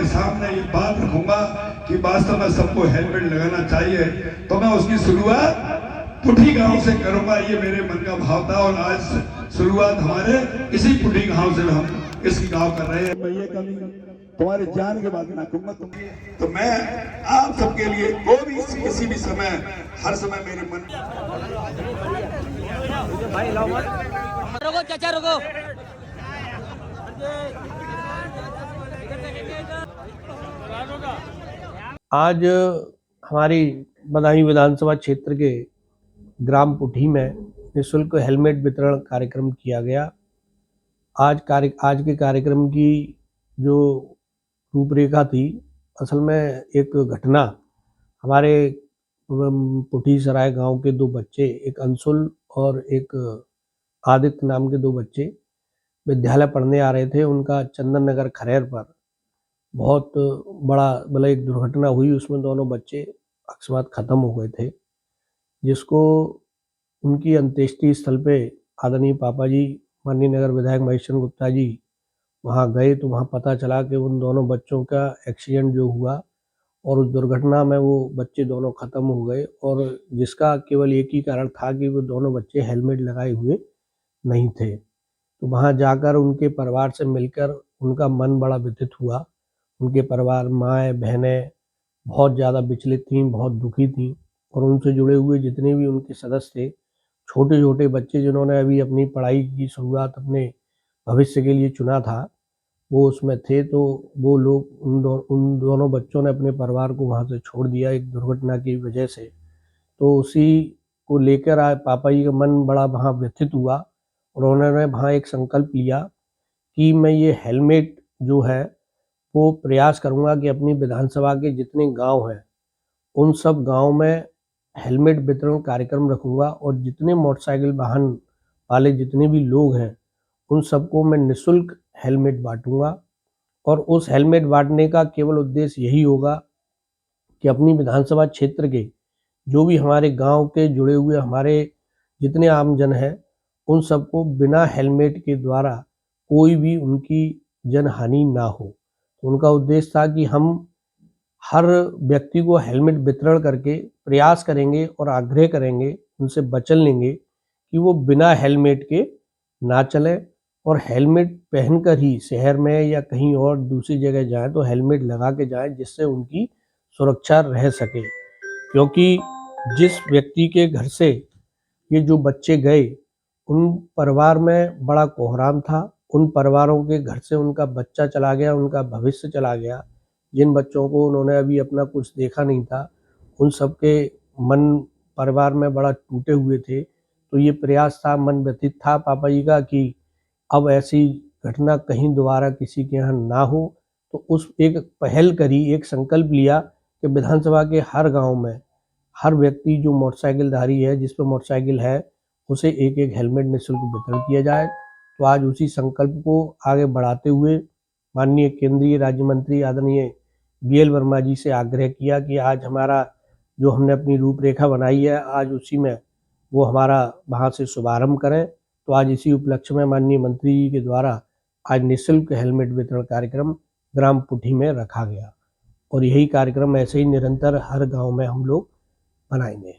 के सामने ये बात रखूंगा कि वास्तव में सबको हेलमेट लगाना चाहिए, तो मैं उसकी शुरुआत पुठी गांव से करूंगा। ये मेरे मन का भाव था और आज शुरुआत हमारे इसी पुठी गांव से हम इस गांव कर रहे हैं। मैं ये कभी तुम्हारे जान के बाद ना कहूंगा तुम, तो मैं आप सबके लिए कोई भी किसी भी समय हर समय मेरे मन भाई लाओ मत रुको चाचा रुको। आज हमारी बदायूं विधानसभा क्षेत्र के ग्राम पुठी में निःशुल्क हेलमेट वितरण कार्यक्रम किया गया। आज के कार्यक्रम की जो रूपरेखा थी, असल में एक घटना हमारे पुठी सराय गांव के दो बच्चे, एक अंशुल और एक आदित्य नाम के दो बच्चे विद्यालय पढ़ने आ रहे थे। उनका चंदन नगर खरेर पर बहुत बड़ा मतलब एक दुर्घटना हुई। उसमें दोनों बच्चे अकस्मात ख़त्म हो गए थे, जिसको उनकी अंत्येष्टि स्थल पे आदरणीय पापा जी माननीय नगर विधायक महेश चंद्र गुप्ता जी वहाँ गए, तो वहाँ पता चला कि उन दोनों बच्चों का एक्सीडेंट जो हुआ और उस दुर्घटना में वो बच्चे दोनों ख़त्म हो गए, और जिसका केवल एक ही कारण था कि वो दोनों बच्चे हेलमेट लगाए हुए नहीं थे। तो वहाँ जाकर उनके परिवार से मिलकर उनका मन बड़ा व्यथित हुआ। उनके परिवार माएँ बहनें बहुत ज़्यादा विचलित थीं, बहुत दुखी थीं, और उनसे जुड़े हुए जितने भी उनके सदस्य थे, छोटे छोटे बच्चे जिन्होंने अभी अपनी पढ़ाई की शुरुआत अपने भविष्य के लिए चुना था, वो उसमें थे। तो वो लोग उन दोनों बच्चों ने अपने परिवार को वहाँ से छोड़ दिया एक दुर्घटना की वजह से। तो उसी को लेकर आज पापा जी का मन बड़ा वहाँ व्यथित हुआ, और उन्होंने वहाँ एक संकल्प लिया कि मैं ये हेलमेट जो है वो प्रयास करूँगा कि अपनी विधानसभा के जितने गांव हैं उन सब गांव में हेलमेट वितरण कार्यक्रम रखूँगा, और जितने मोटरसाइकिल वाहन वाले जितने भी लोग हैं उन सबको मैं निःशुल्क हेलमेट बांटूँगा। और उस हेलमेट बांटने का केवल उद्देश्य यही होगा कि अपनी विधानसभा क्षेत्र के जो भी हमारे गांव के जुड़े हुए हमारे जितने आमजन हैं उन सबको बिना हेलमेट के द्वारा कोई भी उनकी जनहानि ना हो। तो उनका उद्देश्य था कि हम हर व्यक्ति को हेलमेट वितरण करके प्रयास करेंगे और आग्रह करेंगे, उनसे वचन लेंगे कि वो बिना हेलमेट के ना चलें, और हेलमेट पहनकर ही शहर में या कहीं और दूसरी जगह जाएं तो हेलमेट लगा के जाएं, जिससे उनकी सुरक्षा रह सके। क्योंकि जिस व्यक्ति के घर से ये जो बच्चे गए, उन परिवार में बड़ा कोहराम था। उन परिवारों के घर से उनका बच्चा चला गया, उनका भविष्य चला गया। जिन बच्चों को उन्होंने अभी अपना कुछ देखा नहीं था, उन सब के मन परिवार में बड़ा टूटे हुए थे। तो ये प्रयास था, मन व्यथित था पापा जी का कि अब ऐसी घटना कहीं दोबारा किसी के यहाँ ना हो। तो उस एक पहल करी, एक संकल्प लिया कि विधानसभा के हर गांव में हर व्यक्ति जो मोटरसाइकिलधारी है, जिस पर मोटरसाइकिल है, उसे एक एक हेलमेट निःशुल्क वितरण किया जाए। तो आज उसी संकल्प को आगे बढ़ाते हुए माननीय केंद्रीय राज्य मंत्री आदरणीय BL वर्मा जी से आग्रह किया कि आज हमारा जो हमने अपनी रूपरेखा बनाई है, आज उसी में वो हमारा वहाँ से शुभारंभ करें। तो आज इसी उपलक्ष्य में माननीय मंत्री जी के द्वारा आज निःशुल्क हेलमेट वितरण कार्यक्रम ग्राम पुठी में रखा गया, और यही कार्यक्रम ऐसे ही निरंतर हर गांव में हम लोग बनाएंगे।